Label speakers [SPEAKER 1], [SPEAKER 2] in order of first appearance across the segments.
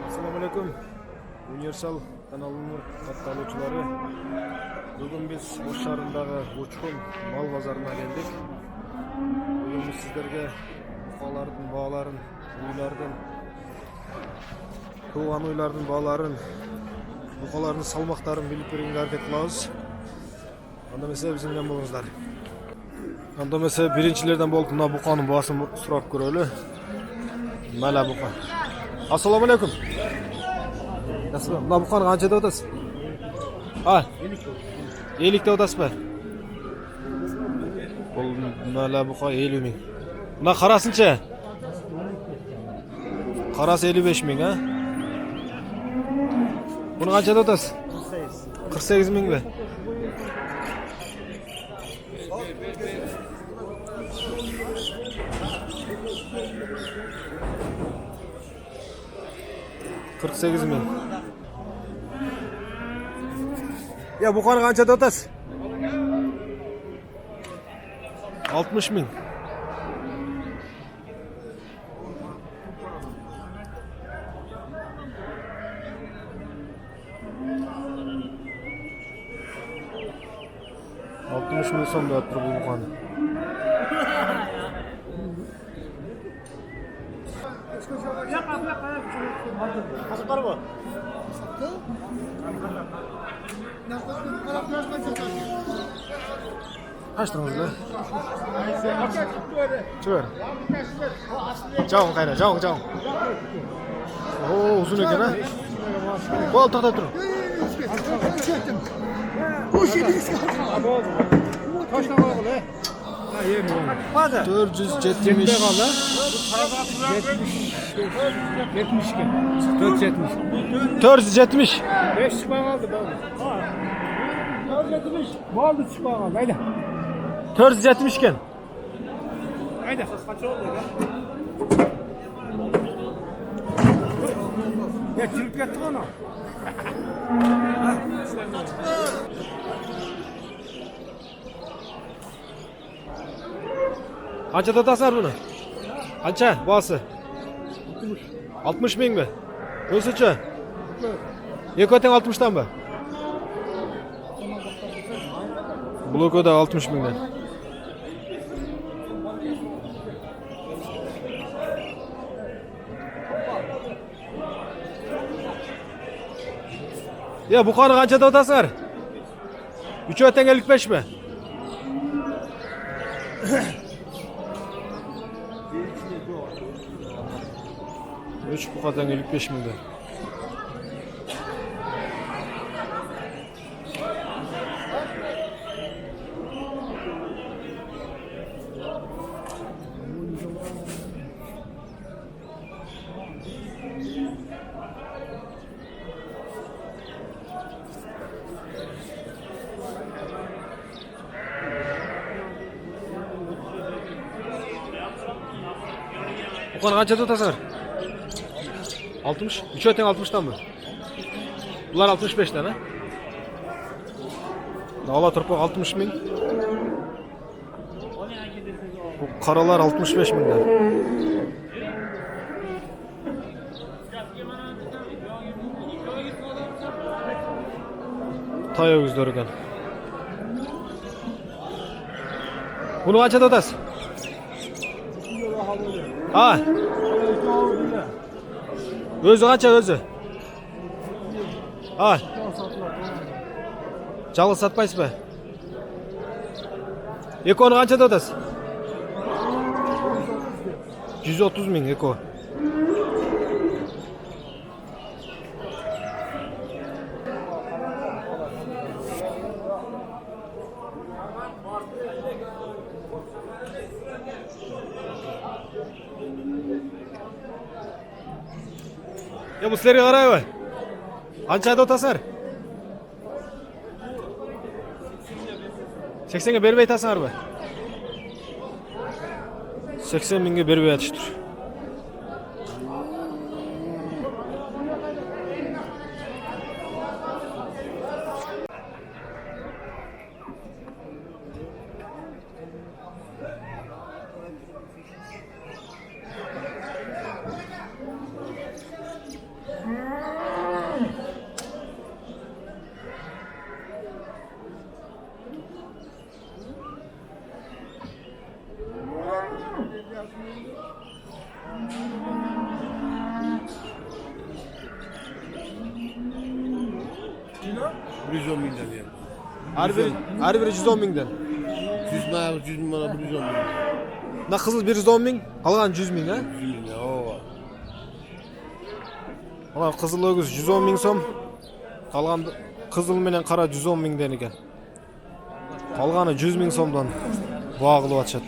[SPEAKER 1] Assalamualaikum. Universal kanalının katılımcıları. Bugün biz Oş şarındагы Uçkun mal pazarına geldik. Bugün biz sizlerge buqalardın bağların, uylardın, tuğan uylardın bağların, buqaların salmaqtарын bilip berүүгө аракет кылабыз. Анда mesela bizimle болуңуздар. Анда mesela birinçilerden болып мына buqanın bahaсын сурап көрөлү. Мана buqa. Assalamu alaikum. Nasıl? Mına buqanı qanchada otasiz? Ha? 50 ta otasiz mı? Bul mala buqa 50 ming. Mına qarasıncha? Qarası 55 ming ha? Bunu qanchada otasiz? 48 ming mi? $48.000. Ya bu kanı kaçta otasiz? 60.000. $60.000 so'mda turib bu kanı.
[SPEAKER 2] Hazırlar mı?
[SPEAKER 1] Kaç liranız be? Çıver. Çağın kayna, çağın. Oo uzun eken ha. Bol tahta dur.
[SPEAKER 2] Kaç tane var be? Ha yerim. Hadi.
[SPEAKER 1] 470. 470.
[SPEAKER 2] 5 çıkma kaldı be. 470. Maldı çıkma kaldı. Haydi.
[SPEAKER 1] 470 iken.
[SPEAKER 2] Haydi. Kaç oldu ya? Ya çırp yattık onu.
[SPEAKER 1] Kaçta otasın bunu? Kaça bağısı? 60 bin mi? Ölsüçü? Ekoten 60'tan mı? Blokoda 60 binden. Ya bu kanı kaçta otasın? 3 öten 55 mi? Üç bu kadar 55 milyon. Bu kadar kaçta otasın? 60. 3 öten 60'tan mı? Bunlar 65 tane. Dağla tırpak 60 bin. Bu karalar 65 binden. Tayo yüzlerinden. Bunu kaçta otasın? Ha? Özü kaça özü? Ha? Çalı satmayız be. Eko'nu kaçta otasın? 130 bin Eko. Ya bu sizlerge qarayba. Qanchada otasizlar? 80'ga berib aytasizlarmi? 80 mingga berib aytishdir.
[SPEAKER 2] Bir 110 mingden yani.
[SPEAKER 1] Her biri 110 mingden.
[SPEAKER 2] 100 mana, 100 mana, 110 ming.
[SPEAKER 1] Mına kızıl 110 ming, kalan 100 ming ha?
[SPEAKER 2] 100 ming ya, o.
[SPEAKER 1] Ulan kızıl ögüz 110 ming so'm. Kalan kızıl menen kara 110 mingden ekan. Kalganı 100 ming so'mdan bağılıp atışat.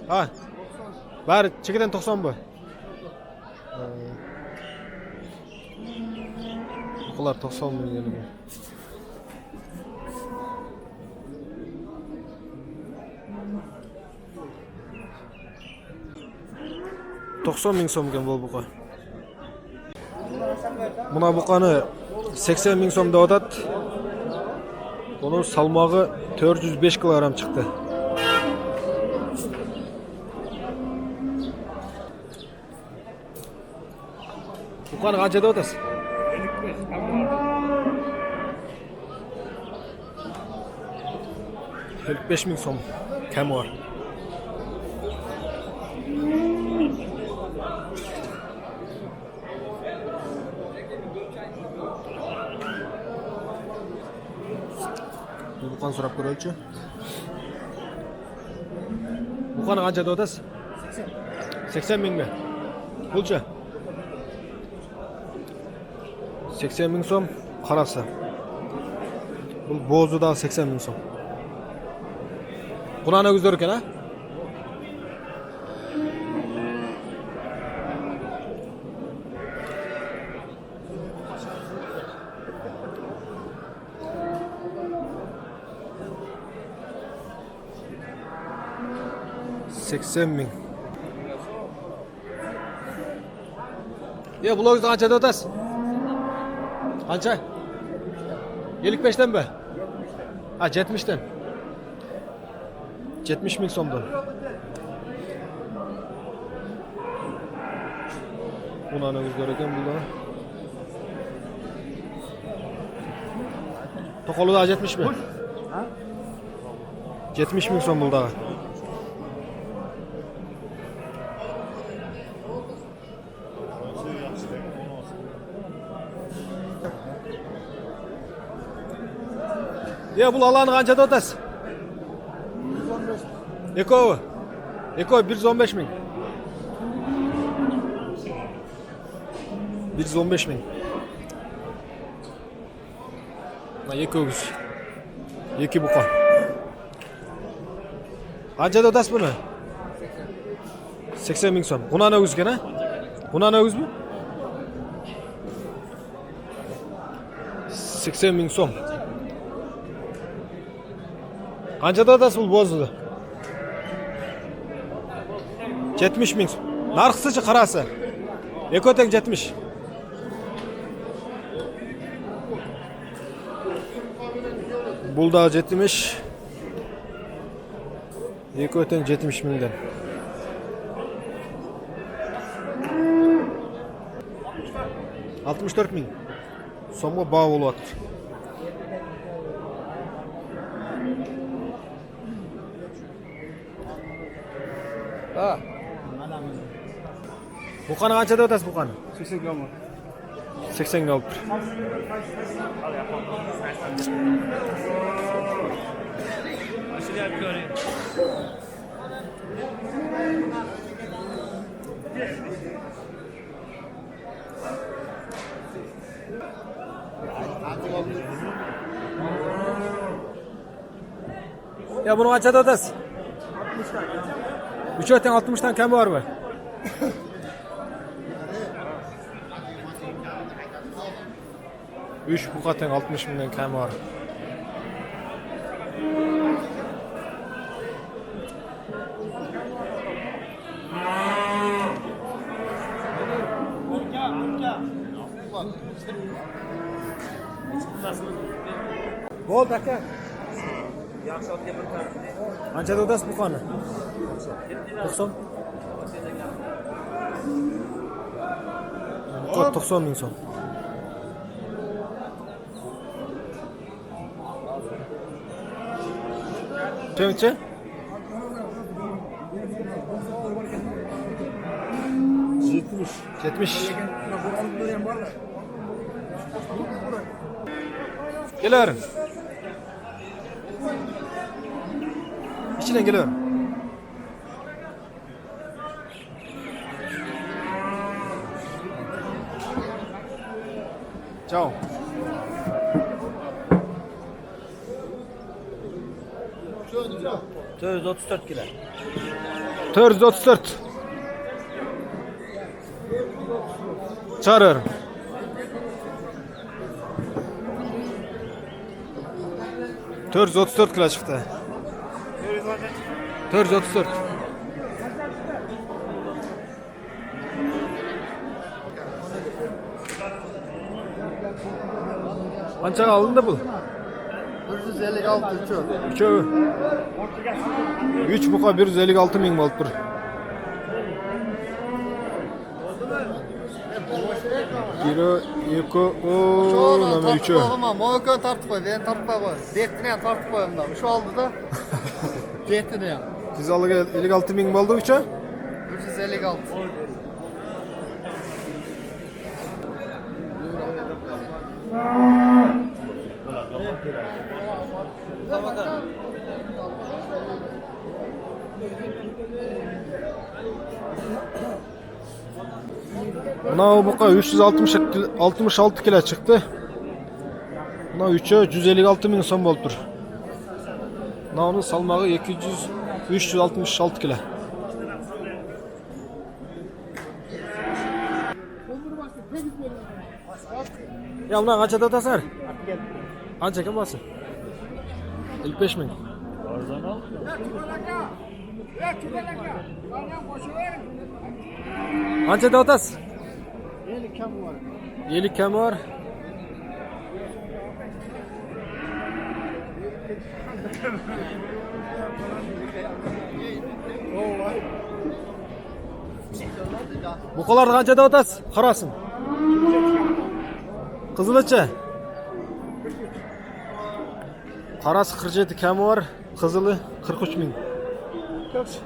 [SPEAKER 1] Ha. Bari çekiden 90 bu. Bular 90 ming yani. 90 ming so'mgan bu buqa. Buna buqani 80 ming so'm deb atat. Bunun salmog'i 405 kilogram chiqdi. Buqani qancha deb atasiz? 45 ming so'm kam bor. Buqani so'rab ko'raychi. Buqani qancha deb atasiz? 80 mingmi? Pulcha? 80 ming so'm qarasa. Bu bo'zida 80 ming so'm. Qur'on o'gizlar ekan ha? $80.000. Ya bu loğuzda qancha deb atasiz? Qancha? 55'ten mi? Ha 70'ten. 70 ming so'mdan. Bunani o'zgar ekan bular. To'qolida 70 mi? 70 ming so'm bo'ldi. Ya bu alanı qancha deb atasiz? Eko 115 ming. 115 ming. Mana eko'guz. Eki buqa. Qancha deb atasiz buni? 80 ming so'm. Bunani o'guz ekan ha? Bunani o'guzmi? 80 ming so'm. Qancha deb atasiz bu bo'zini? 70 ming. Narxisichi qarasa. Ekoteng 70. Bulda 70. Ekoteng 70 mingdan. $64 ming. So'mga bağ bo'lyapti. Ha. Buqani qancha deb atasiz buqani?
[SPEAKER 2] 80 gram.
[SPEAKER 1] 80 ga olib tur. Ya bunu qancha deb atasiz? 3'ten 60'tan kam var mı? Üç bu katen 60 binden kam var. Bol dakika. Qancha deb atasiz buqani? 90. 90 ming so'm. Qancha? 70. Geliyorum. İçinden geliyorum. Ciao.
[SPEAKER 2] Söz 34 kilo.
[SPEAKER 1] 434. Çağırıyorum. Dört 34 kilo çıktı. 434. Qanchaga alındı bu?
[SPEAKER 2] 156 uçuyor.
[SPEAKER 1] Üçövi. 3 buqa 156 ming bo'lib tur. Biri, iki, o, nima üçü.
[SPEAKER 2] Moykan tartib qo'y, men tartib qo'y. Betini ham tartib qo'yamda. Shu oldida. Betini ham.
[SPEAKER 1] 156 ming bo'ldi üçü.
[SPEAKER 2] 156.
[SPEAKER 1] Buna buqa 366 kilo çıktı. Buna üçü 156 ming so'm bo'lib tur. Buna salmağı 366 kilo. Ya buna qancha otasizlar? Qancha kim bo'lsin? 55 ming. Qancha otasiz?
[SPEAKER 2] 50 kam var.
[SPEAKER 1] 50 kam var. Buqalarni qancha otasiz? Qarasın. Qizilicha. Qarasi 47 kami var, qizili 43 ming.
[SPEAKER 2] Köksün.